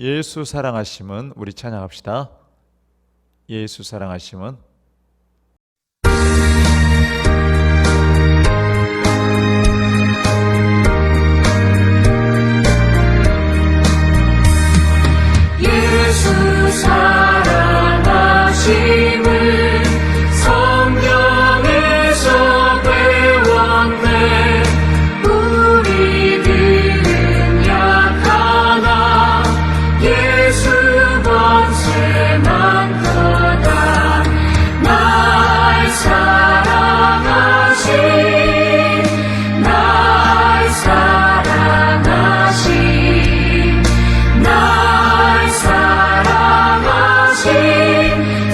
예수 사랑하심은 우리 찬양합시다. 예수 사랑하심은. 예수 사랑하심을 성경에서 배웠네. 우리들은 약하나 예수 권세만 크다. 날 사랑하신 날 사랑하신 날 사랑하신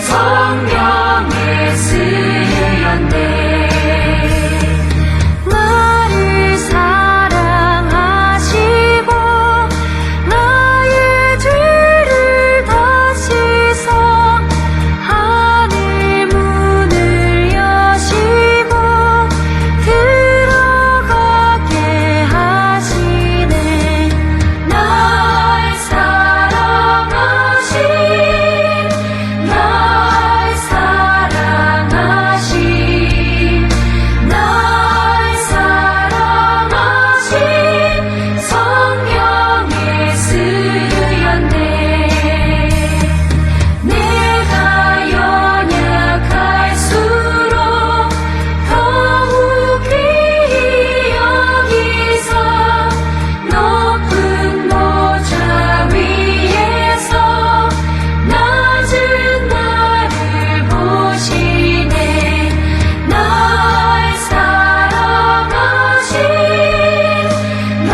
성령에 쓰였네. 나를 사랑하시고 나의 죄를 다 씻어 하늘 문을 여시고 들어가게 하시네. 날 사랑하신 날 사랑하신 날 사랑하신 성령에 쓰였네. 내가 연약할수록 더욱 귀히 여기서 높은 보좌 위에서 낮은 나를 보시네. 날 사랑하신 날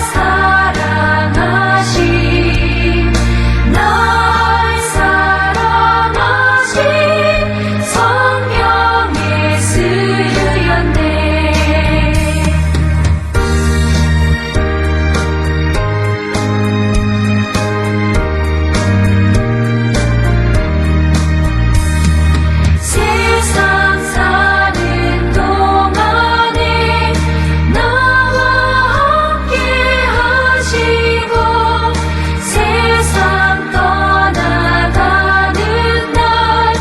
사랑하신 날 사랑하신 성령에 쓰였네. 세상 사는 동안에 나와 함께 하시고 세상 떠나가는 날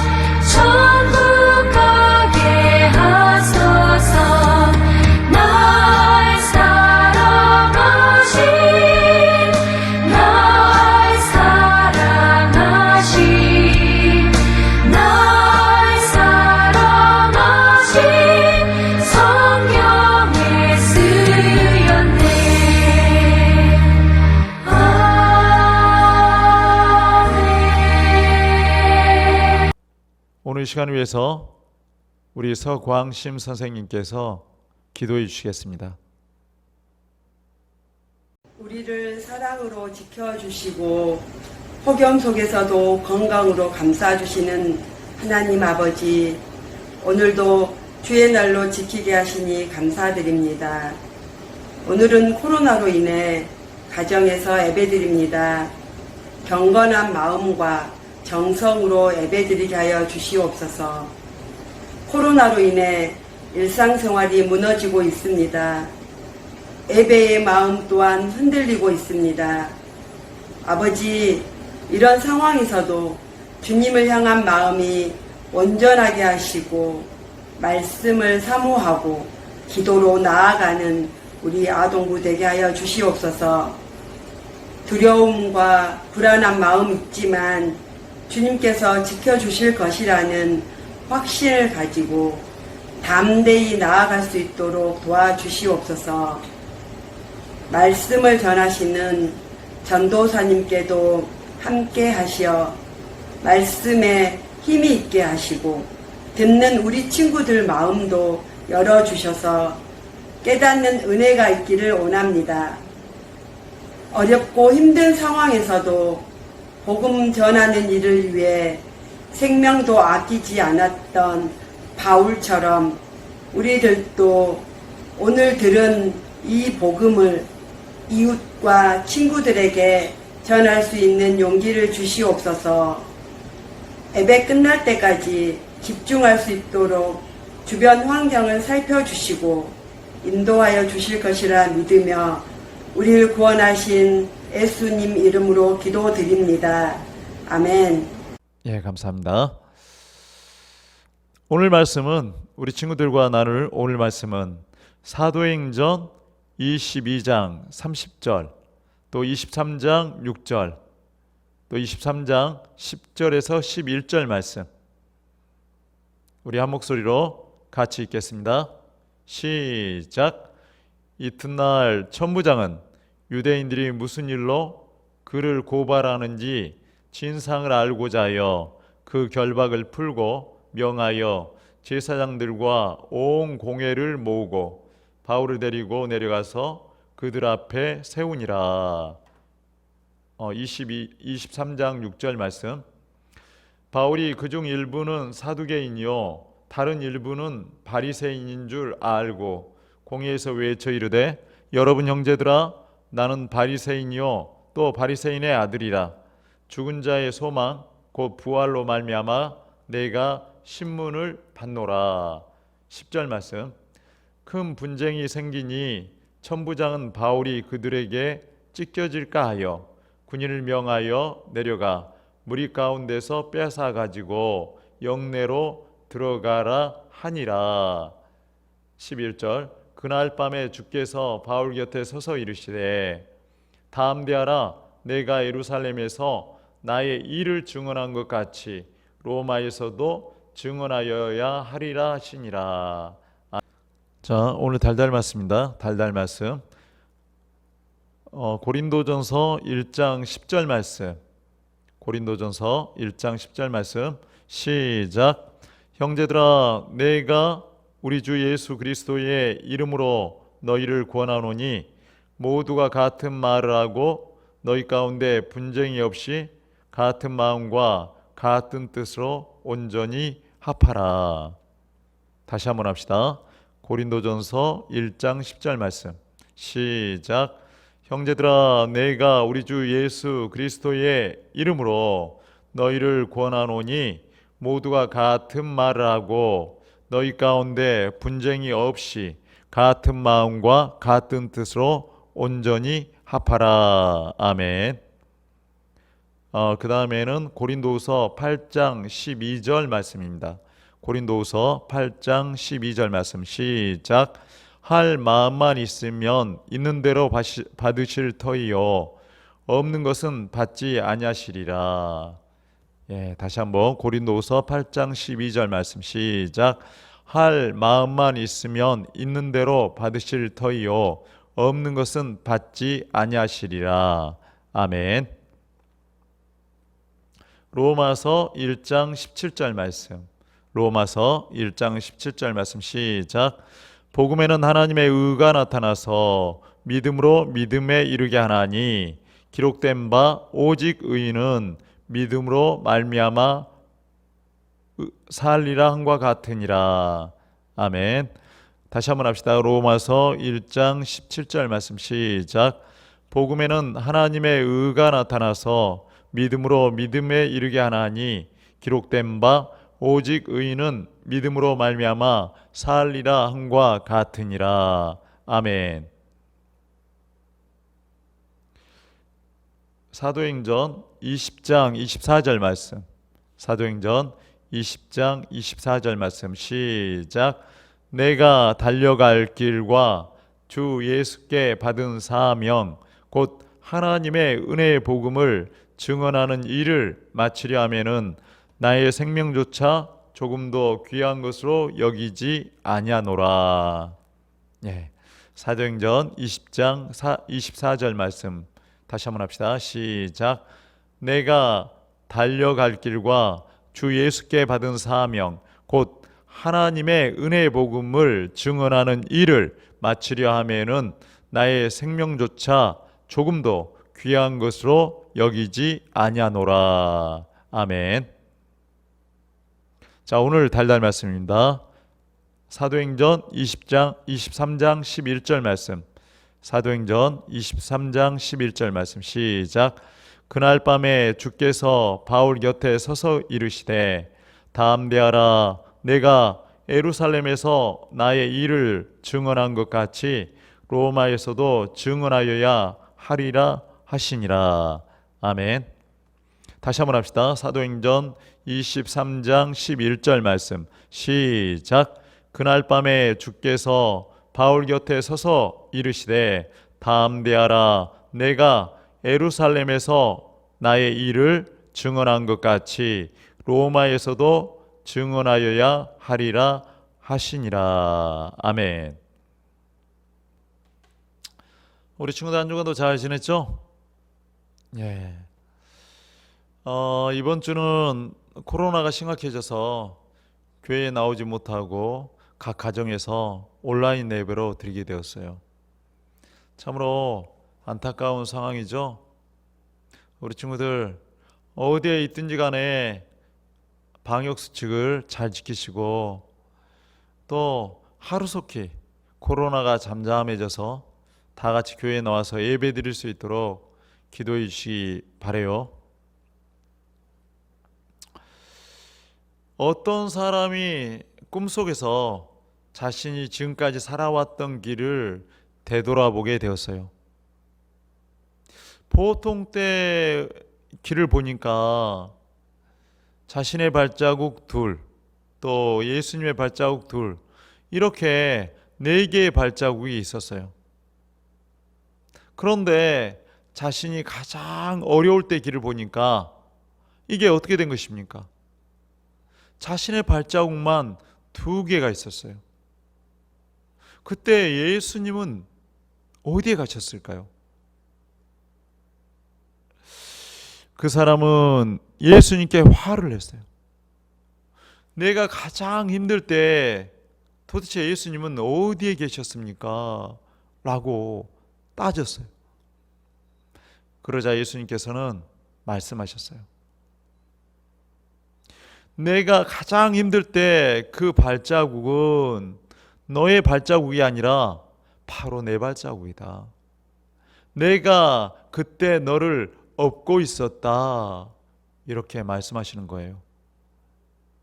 천국 가게 하소서. 날 사랑하신 날 사랑하신 날 사랑하신 성령에 쓰였네. 아멘. 오늘 시간을 위해서 우리 서광심 선생님께서 기도해 주시겠습니다. 우리를 사랑으로 지켜주시고 폭염 속에서도 건강으로 감싸주시는 하나님 아버지, 오늘도 주의 날로 지키게 하시니 감사드립니다. 오늘은 코로나로 인해 가정에서 예배드립니다. 경건한 마음과 정성으로 예배드리게 하여 주시옵소서. 코로나로 인해 일상생활이 무너지고 있습니다. 예배의 마음 또한 흔들리고 있습니다. 아버지, 이런 상황에서도 주님을 향한 마음이 온전하게 하시고 말씀을 사모하고 기도로 나아가는 우리 아동부 되게 하여 주시옵소서. 두려움과 불안한 마음 있지만 주님께서 지켜주실 것이라는 확신을 가지고 담대히 나아갈 수 있도록 도와주시옵소서. 말씀을 전하시는 전도사님께도 함께 하시어 말씀에 힘이 있게 하시고 듣는 우리 친구들 마음도 열어주셔서 깨닫는 은혜가 있기를 원합니다. 어렵고 힘든 상황에서도 복음 전하는 일을 위해 생명도 아끼지 않았던 바울처럼 우리들도 오늘 들은 이 복음을 이웃과 친구들에게 전할 수 있는 용기를 주시옵소서. 예배 끝날 때까지 집중할 수 있도록 주변 환경을 살펴주시고 인도하여 주실 것이라 믿으며 우리를 구원하신 예수님 이름으로 기도드립니다. 아멘. 예, 감사합니다. 오늘 말씀은 우리 친구들과 나눌 오늘 말씀은 사도행전 22장 30절, 또 23장 6절, 또 23장 10절에서 11절 말씀. 우리 한 목소리로 같이 읽겠습니다. 시작. 이튿날 천부장은 유대인들이 무슨 일로 그를 고발하는지 진상을 알고자 하여 그 결박을 풀고 명하여 제사장들과 온 공회를 모으고 바울을 데리고 내려가서 그들 앞에 세우니라. 23장 6절 말씀. 바울이 그중 일부는 사두개인이요 다른 일부는 바리새인인 줄 알고 공회에서 외쳐 이르되 여러분 형제들아 나는 바리새인이요 또 바리새인의 아들이라. 죽은 자의 소망 곧 부활로 말미암아 내가 신문을 받노라. 10절 말씀. 큰 분쟁이 생기니 천부장은 바울이 그들에게 찢겨질까 하여 군인을 명하여 내려가 무리 가운데서 빼앗아 가지고 영내로 들어가라 하니라. 11절. 그날 밤에 주께서 바울 곁에 서서 이르시되 담대하라 내가 예루살렘에서 나의 일을 증언한 것 같이 로마에서도 증언하여야 하리라 하시니라. 자, 오늘 달달 말씀입니다. 달달 말씀. 고린도전서 1장 10절 말씀. 고린도전서 1장 10절 말씀. 시작. 형제들아 내가 우리 주 예수 그리스도의 이름으로 너희를 권하노니 모두가 같은 말을 하고 너희 가운데 분쟁이 없이 같은 마음과 같은 뜻으로 온전히 합하라. 다시 한번 합시다. 고린도전서 1장 10절 말씀. 시작. 형제들아 내가 우리 주 예수 그리스도의 이름으로 너희를 권하노니 모두가 같은 말을 하고 너희 가운데 분쟁이 없이 같은 마음과 같은 뜻으로 온전히 합하라. 아멘. 그 다음에는 고린도후서 8장 12절 말씀입니다. 고린도후서 8장 12절 말씀. 시작. 할 마음만 있으면 있는 대로 받으실 터이요 없는 것은 받지 아니하시리라. 예, 다시 한번 고린도후서 8장 12절 말씀. 시작. 할 마음만 있으면 있는 대로 받으실 터이요 없는 것은 받지 아니하시리라. 아멘. 로마서 1장 17절 말씀. 로마서 1장 17절 말씀. 시작. 복음에는 하나님의 의가 나타나서 믿음으로 믿음에 이르게 하나니 기록된 바 오직 의인은 믿음으로 말미암아 살리라 함과 같으니라. 아멘. 다시 한번 합시다. 로마서 1장 17절 말씀. 시작. 복음에는 하나님의 의가 나타나서 믿음으로 믿음에 이르게 하나니 기록된 바 오직 의인은 믿음으로 말미암아 살리라 함과 같으니라. 아멘. 사도행전 20장 24절 말씀. 사도행전 20장 24절 말씀. 시작. 내가 달려갈 길과 주 예수께 받은 사명 곧 하나님의 은혜의 복음을 증언하는 일을 마치려 하면은 나의 생명조차 조금도 귀한 것으로 여기지 아니하노라. 예. 사도행전 20장 24절 말씀 다시 한번 합시다. 시작. 내가 달려갈 길과 주 예수께 받은 사명 곧 하나님의 은혜의 복음을 증언하는 일을 마치려 하면은 나의 생명조차 조금도 귀한 것으로 여기지 아니하노라. 아멘. 자, 오늘 달달 말씀입니다. 사도행전 23장 11절 말씀. 사도행전 23장 11절 말씀. 시작. 그날 밤에 주께서 바울 곁에 서서 이르시되 담대하라 내가 예루살렘에서 나의 일을 증언한 것 같이 로마에서도 증언하여야 하리라 하시니라. 아멘. 다시 한번 합시다. 사도행전 23장 11절 말씀 시작. 그날 밤에 주께서 바울 곁에 서서 이르시되 담대하라. 내가 예루살렘에서 나의 일을 증언한 것 같이 로마에서도 증언하여야 하리라 하시니라. 아멘. 우리 친구들 한 주간도 잘 지냈죠? 예. 이번 주는 코로나가 심각해져서 교회에 나오지 못하고 각 가정에서 온라인 예배로 드리게 되었어요. 참으로 안타까운 상황이죠. 우리 친구들 어디에 있든지 간에 방역수칙을 잘 지키시고 또 하루속히 코로나가 잠잠해져서 다 같이 교회에 나와서 예배 드릴 수 있도록 기도해 주시기 바라요. 어떤 사람이 꿈속에서 자신이 지금까지 살아왔던 길을 되돌아보게 되었어요. 보통 때 길을 보니까 자신의 발자국 둘, 또 예수님의 발자국 둘, 이렇게 4개의 발자국이 있었어요. 그런데 자신이 가장 어려울 때 길을 보니까 이게 어떻게 된 것입니까? 자신의 발자국만 2개가 있었어요. 그때 예수님은 어디에 가셨을까요? 그 사람은 예수님께 화를 냈어요. 내가 가장 힘들 때 도대체 예수님은 어디에 계셨습니까? 라고 따졌어요. 그러자 예수님께서는 말씀하셨어요. 내가 가장 힘들 때 그 발자국은 너의 발자국이 아니라 바로 내 발자국이다. 내가 그때 너를 업고 있었다. 이렇게 말씀하시는 거예요.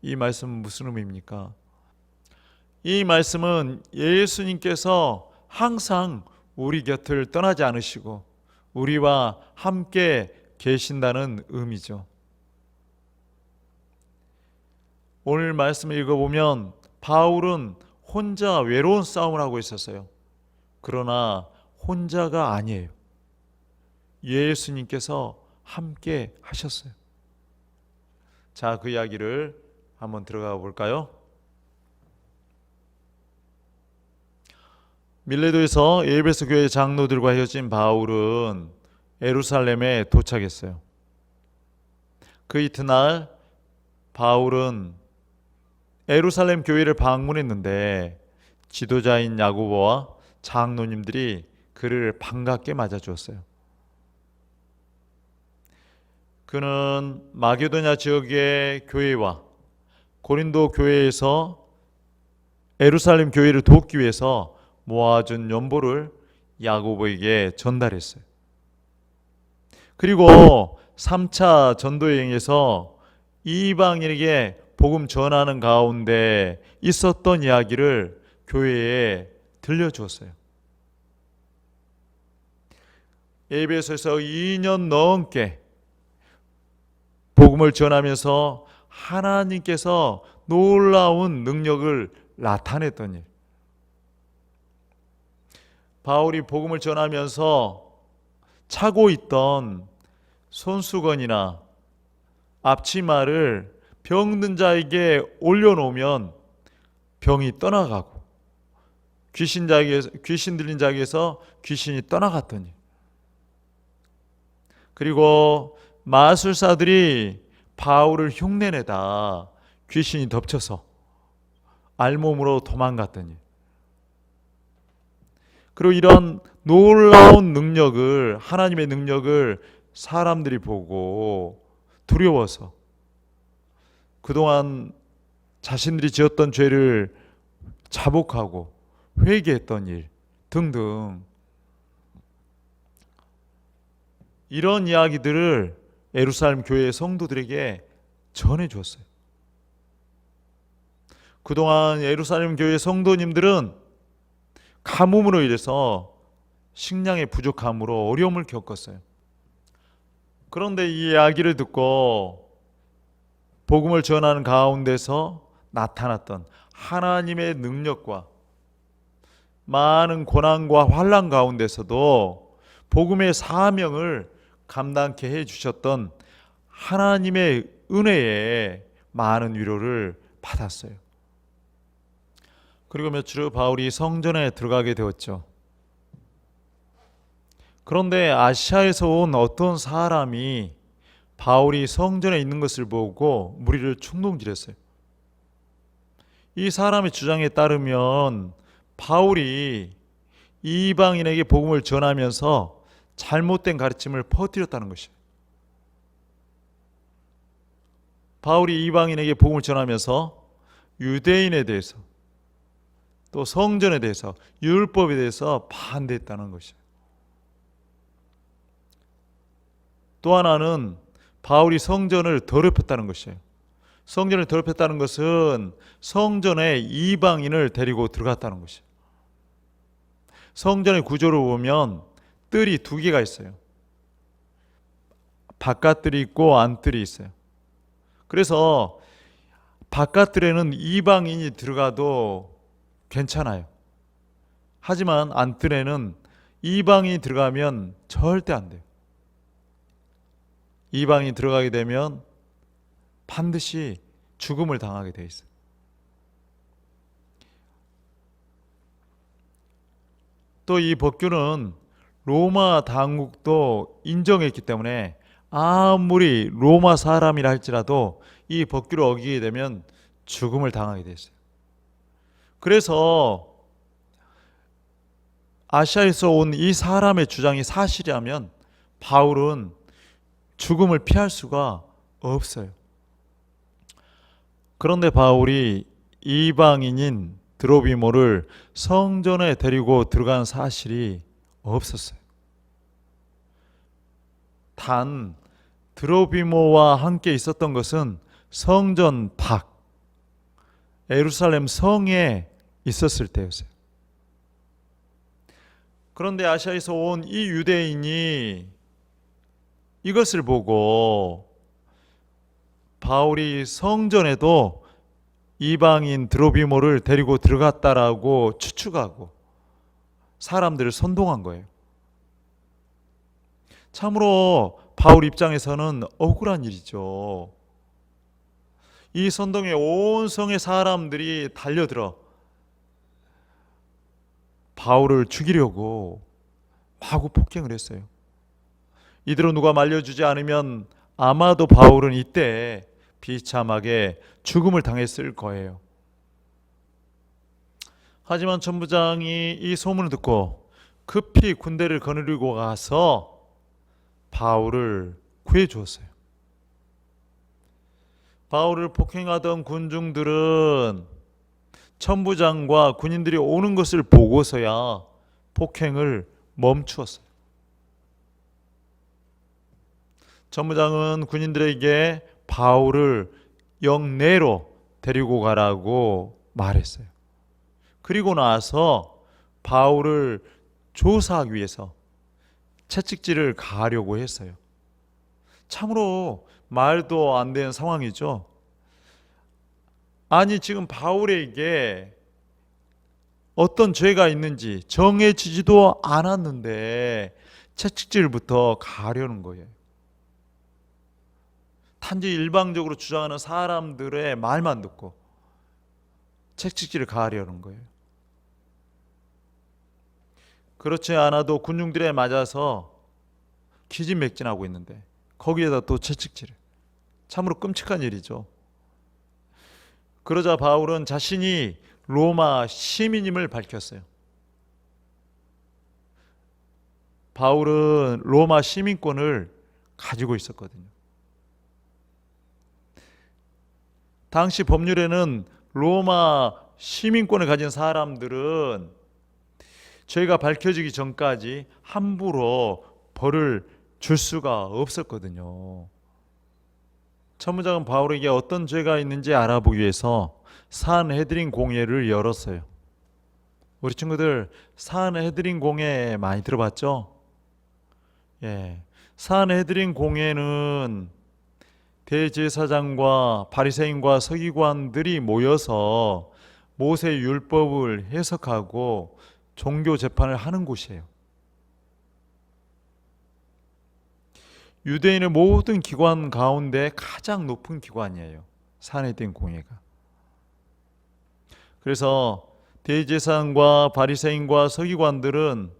이 말씀은 무슨 의미입니까? 이 말씀은 예수님께서 항상 우리 곁을 떠나지 않으시고 우리와 함께 계신다는 의미죠. 오늘 말씀을 읽어보면 바울은 혼자 외로운 싸움을 하고 있었어요. 그러나 혼자가 아니에요. 예수님께서 함께 하셨어요. 자, 그 이야기를 한번 들어가 볼까요? 밀레도에서 에베소 교회 장로들과 헤어진 바울은 예루살렘에 도착했어요. 그 이튿날 바울은 예루살렘 교회를 방문했는데 지도자인 야고보와 장로님들이 그를 반갑게 맞아주었어요. 그는 마게도냐 지역의 교회와 고린도 교회에서 예루살렘 교회를 돕기 위해서 모아준 연보를 야고보에게 전달했어요. 그리고 3차 전도여행에서 이방인에게 복음 전하는 가운데 있었던 이야기를 교회에 들려주었어요. 에베소에서 2년 넘게 복음을 전하면서 하나님께서 놀라운 능력을 나타냈던 일. 바울이 복음을 전하면서 차고 있던 손수건이나 앞치마를 병든 자에게 올려놓으면 병이 떠나가고 귀신 들린 자에게서 귀신이 떠나갔더니, 그리고 마술사들이 바울을 흉내내다 귀신이 덮쳐서 알몸으로 도망갔더니, 그리고 이런 놀라운 능력을, 하나님의 능력을 사람들이 보고 두려워서 그동안 자신들이 지었던 죄를 자복하고 회개했던 일 등등, 이런 이야기들을 예루살렘 교회의 성도들에게 전해주었어요. 그동안 예루살렘 교회 성도님들은 가뭄으로 인해서 식량의 부족함으로 어려움을 겪었어요. 그런데 이 이야기를 듣고 복음을 전하는 가운데서 나타났던 하나님의 능력과 많은 고난과 환난 가운데서도 복음의 사명을 감당케 해주셨던 하나님의 은혜에 많은 위로를 받았어요. 그리고 며칠 후 바울이 성전에 들어가게 되었죠. 그런데 아시아에서 온 어떤 사람이 바울이 성전에 있는 것을 보고 무리를 충동질했어요. 이 사람의 주장에 따르면 바울이 이방인에게 복음을 전하면서 잘못된 가르침을 퍼뜨렸다는 것이에요. 바울이 이방인에게 복음을 전하면서 유대인에 대해서 또 성전에 대해서 율법에 대해서 반대했다는 것이에요. 또 하나는 바울이 성전을 더럽혔다는 것이에요. 성전을 더럽혔다는 것은 성전에 이방인을 데리고 들어갔다는 것이에요. 성전의 구조를 보면 뜰이 두 개가 있어요. 바깥뜰이 있고 안뜰이 있어요. 그래서 바깥뜰에는 이방인이 들어가도 괜찮아요. 하지만 안뜰에는 이방인이 들어가면 절대 안 돼요. 이방인이 들어가게 되면 반드시 죽음을 당하게 돼 있어요. 또 이 법규는 로마 당국도 인정했기 때문에 아무리 로마 사람이라 할지라도 이 법규를 어기게 되면 죽음을 당하게 돼 있어요. 그래서 아시아에서 온 이 사람의 주장이 사실이라면 바울은 죽음을 피할 수가 없어요. 그런데 바울이 이방인인 드로비모를 성전에 데리고 들어간 사실이 없었어요. 단 드로비모와 함께 있었던 것은 성전 밖 예루살렘 성에 있었을 때였어요. 그런데 아시아에서 온 이 유대인이 이것을 보고 바울이 성전에도 이방인 드로비모를 데리고 들어갔다라고 추측하고 사람들을 선동한 거예요. 참으로 바울 입장에서는 억울한 일이죠. 이 선동에 온 성의 사람들이 달려들어 바울을 죽이려고 마구 폭행을 했어요. 이대로 누가 말려주지 않으면 아마도 바울은 이때 비참하게 죽음을 당했을 거예요. 하지만 천부장이 이 소문을 듣고 급히 군대를 거느리고 가서 바울을 구해 주었어요. 바울을 폭행하던 군중들은 천부장과 군인들이 오는 것을 보고서야 폭행을 멈추었어요. 천부장은 군인들에게 바울을 영내로 데리고 가라고 말했어요. 그리고 나서 바울을 조사하기 위해서 채찍질을 가하려고 했어요. 참으로 말도 안 되는 상황이죠. 아니 지금 바울에게 어떤 죄가 있는지 정해지지도 않았는데 채찍질부터 가하려는 거예요. 단지 일방적으로 주장하는 사람들의 말만 듣고 채찍질을 가하려는 거예요. 그렇지 않아도 군중들에 맞아서 기진맥진하고 있는데 거기에다 또 채찍질을. 참으로 끔찍한 일이죠. 그러자 바울은 자신이 로마 시민임을 밝혔어요. 바울은 로마 시민권을 가지고 있었거든요. 당시 법률에는 로마 시민권을 가진 사람들은 죄가 밝혀지기 전까지 함부로 벌을 줄 수가 없었거든요. 천부장은 바울에게 어떤 죄가 있는지 알아보기 위해서 산헤드린 공회를 열었어요. 우리 친구들 산헤드린 공회 많이 들어봤죠? 예, 산헤드린 공회는 대제사장과 바리새인과 서기관들이 모여서 모세 율법을 해석하고 종교 재판을 하는 곳이에요. 유대인의 모든 기관 가운데 가장 높은 기관이에요. 산헤드린 공회가. 그래서 대제사장과 바리새인과 서기관들은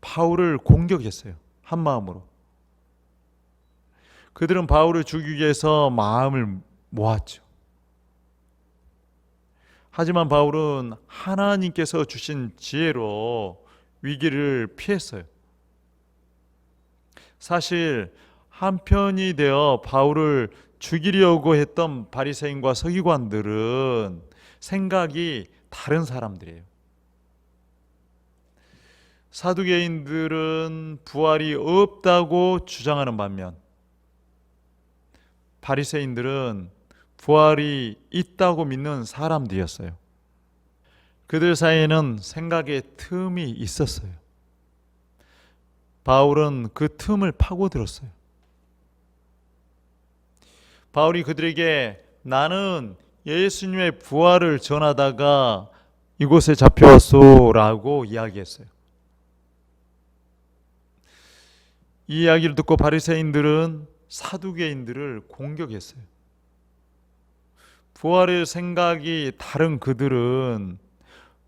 바울을 공격했어요. 한 마음으로. 그들은 바울을 죽이기 위해서 마음을 모았죠. 하지만 바울은 하나님께서 주신 지혜로 위기를 피했어요. 사실 한편이 되어 바울을 죽이려고 했던 바리새인과 서기관들은 생각이 다른 사람들이에요. 사두개인들은 부활이 없다고 주장하는 반면 바리새인들은 부활이 있다고 믿는 사람들이었어요. 그들 사이에는 생각의 틈이 있었어요. 바울은 그 틈을 파고들었어요. 바울이 그들에게 나는 예수님의 부활을 전하다가 이곳에 잡혀왔소라고 이야기했어요. 이 이야기를 듣고 바리새인들은 사두개인들을 공격했어요. 부활의 생각이 다른 그들은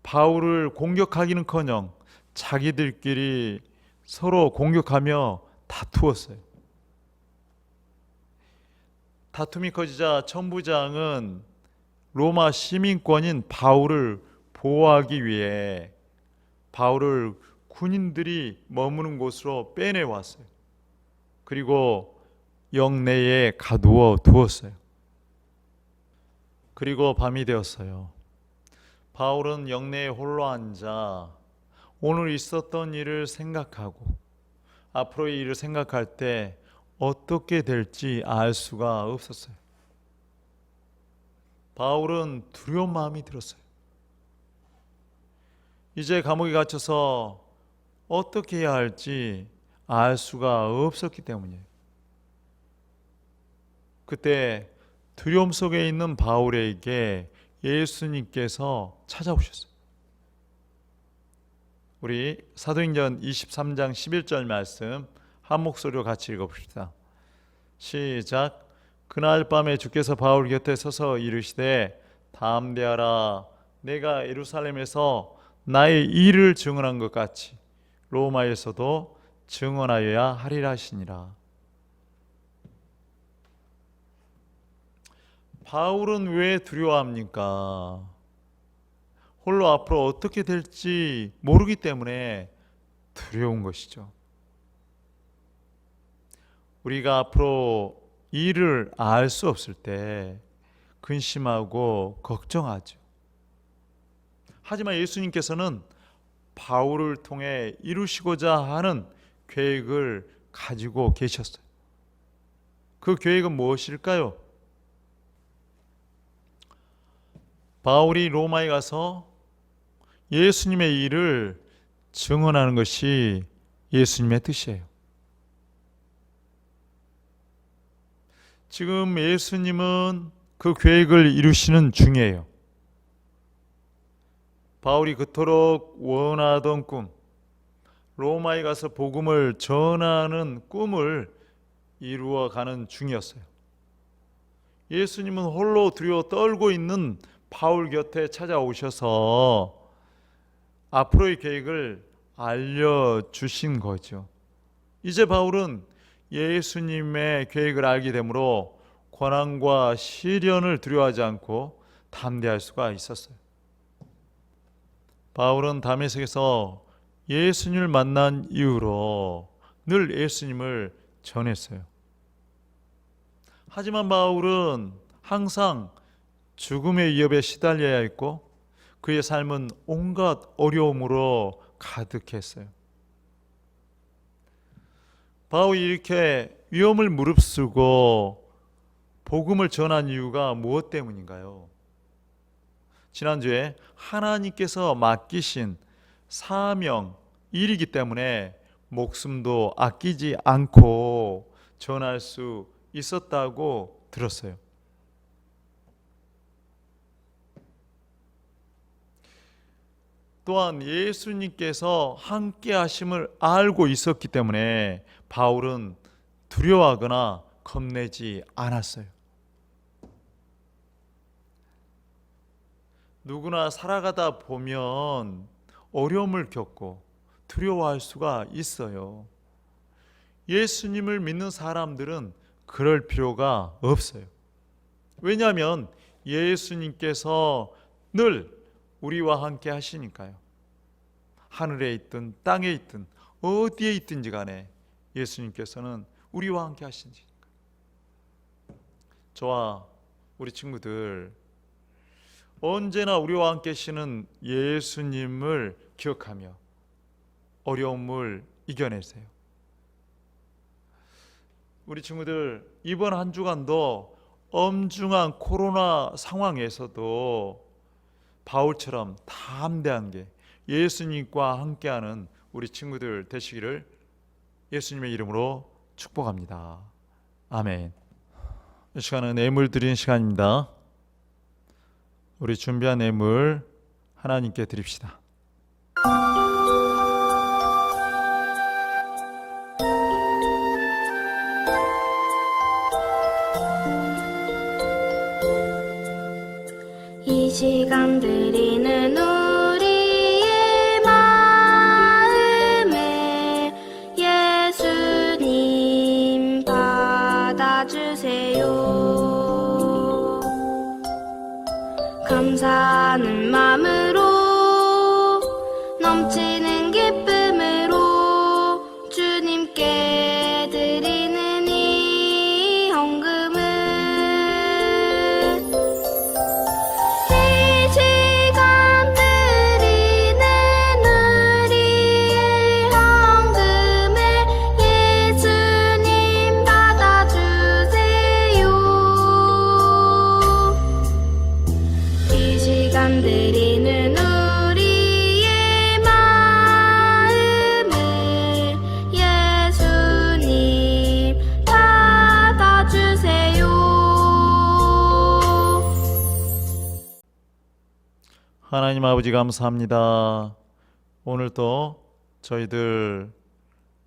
바울을 공격하기는커녕 자기들끼리 서로 공격하며 다투었어요. 다툼이 커지자 천부장은 로마 시민권인 바울을 보호하기 위해 바울을 군인들이 머무는 곳으로 빼내왔어요. 그리고 영내에 가두어 두었어요. 그리고 밤이 되었어요. 바울은 영내에 홀로 앉아 오늘 있었던 일을 생각하고 앞으로의 일을 생각할 때 어떻게 될지 알 수가 없었어요. 바울은 두려운 마음이 들었어요. 이제 감옥에 갇혀서 어떻게 해야 할지 알 수가 없었기 때문이에요. 그때 두려움 속에 있는 바울에게 예수님께서 찾아오셨어요. 우리 사도행전 23장 11절 말씀 한 목소리로 같이 읽어봅시다. 시작. 그날 밤에 주께서 바울 곁에 서서 이르시되 담대하라. 내가 예루살렘에서 나의 일을 증언한 것 같이 로마에서도 증언하여야 하리라 하시니라. 바울은 왜 두려워합니까? 홀로 앞으로 어떻게 될지 모르기 때문에 두려운 것이죠. 우리가 앞으로 일을 알 수 없을 때 근심하고 걱정하죠. 하지만 예수님께서는 바울을 통해 이루시고자 하는 계획을 가지고 계셨어요. 그 계획은 무엇일까요? 바울이 로마에 가서 예수님의 일을 증언하는 것이 예수님의 뜻이에요. 지금 예수님은 그 계획을 이루시는 중이에요. 바울이 그토록 원하던 꿈, 로마에 가서 복음을 전하는 꿈을 이루어가는 중이었어요. 예수님은 홀로 두려워 떨고 있는 바울 곁에 찾아오셔서 앞으로의 계획을 알려주신 거죠. 이제 바울은 예수님의 계획을 알게 되므로 고난과 시련을 두려워하지 않고 담대할 수가 있었어요. 바울은 다메섹에서 예수님을 만난 이후로 늘 예수님을 전했어요. 하지만 바울은 항상 죽음의 위협에 시달려야 했고 그의 삶은 온갖 어려움으로 가득했어요. 바울이 이렇게 위험을 무릅쓰고 복음을 전한 이유가 무엇 때문인가요? 지난주에 하나님께서 맡기신 사명, 일이기 때문에 목숨도 아끼지 않고 전할 수 있었다고 들었어요. 또한 예수님께서 함께 하심을 알고 있었기 때문에 바울은 두려워하거나 겁내지 않았어요. 누구나 살아가다 보면 어려움을 겪고 두려워할 수가 있어요. 예수님을 믿는 사람들은 그럴 필요가 없어요. 왜냐하면 예수님께서 늘 우리와 함께 하시니까요. 하늘에 있든 땅에 있든 어디에 있든지 간에 예수님께서는 우리와 함께 하시니까. 저와 우리 친구들 언제나 우리와 함께 하시는 예수님을 기억하며 어려움을 이겨내세요. 우리 친구들 이번 한 주간도 엄중한 코로나 상황에서도 바울처럼 담대한 게 예수님과 함께하는 우리 친구들 되시기를 예수님의 이름으로 축복합니다. 아멘. 이 시간은 예물 드리는 시간입니다. 우리 준비한 예물 하나님께 드립시다. 이 시간 드리는 우리의 마음을 예수님 받아주세요. 감사하는 마음으로 넘치는 기쁨으로 주님께 드리는 이 헌금은 이 시간 드리는 우리의 헌금을 예수님 받아주세요. 이 시간 드리는 우리의 마음을 예수님 받아주세요. 하나님 아버지 감사합니다. 오늘도 저희들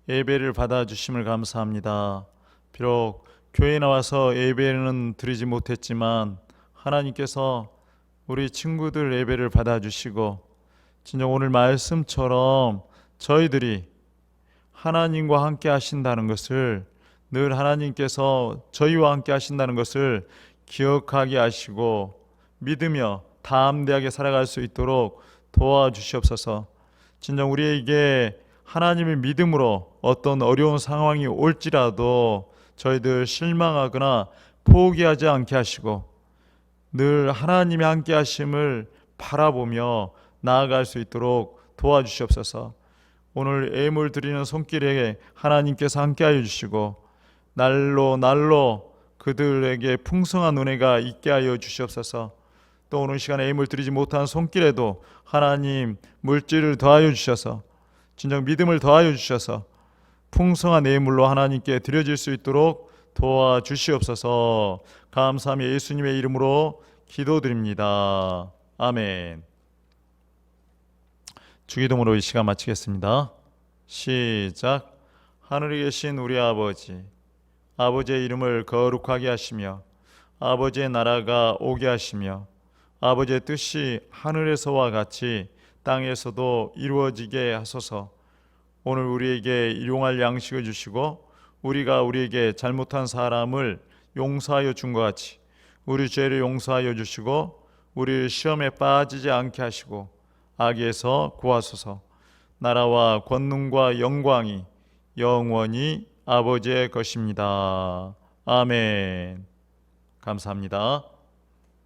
예배를 받아주심을 감사합니다. 비록 교회에 나와서 예배는 드리지 못했지만 하나님께서 우리 친구들 예배를 받아주시고 진정 오늘 말씀처럼 저희들이 하나님과 함께 하신다는 것을 늘 하나님께서 저희와 함께 하신다는 것을 기억하게 하시고 믿으며 담대하게 살아갈 수 있도록 도와주시옵소서. 진정 우리에게 하나님의 믿음으로 어떤 어려운 상황이 올지라도 저희들 실망하거나 포기하지 않게 하시고 늘 하나님의 함께 하심을 바라보며 나아갈 수 있도록 도와주시옵소서. 오늘 예물 드리는 손길에 하나님께서 함께하여 주시고 날로 그들에게 풍성한 은혜가 있게 하여 주시옵소서. 또 오늘 시간에 예물 드리지 못한 손길에도 하나님 물질을 더하여 주셔서 진정 믿음을 더하여 주셔서 풍성한 예물로 하나님께 드려질 수 있도록 도와주시옵소서. 감사하며 예수님의 이름으로 기도드립니다. 아멘. 주기도문으로 이 시간 마치겠습니다. 시작. 하늘에 계신 우리 아버지, 아버지의 이름을 거룩하게 하시며 아버지의 나라가 오게 하시며 아버지의 뜻이 하늘에서와 같이 땅에서도 이루어지게 하소서. 오늘 우리에게 일용할 양식을 주시고 우리가 우리에게 잘못한 사람을 용서하여 준 것 같이 우리 죄를 용서하여 주시고 우리를 시험에 빠지지 않게 하시고 악에서 구하소서. 나라와 권능과 영광이 영원히 아버지의 것입니다. 아멘. 감사합니다.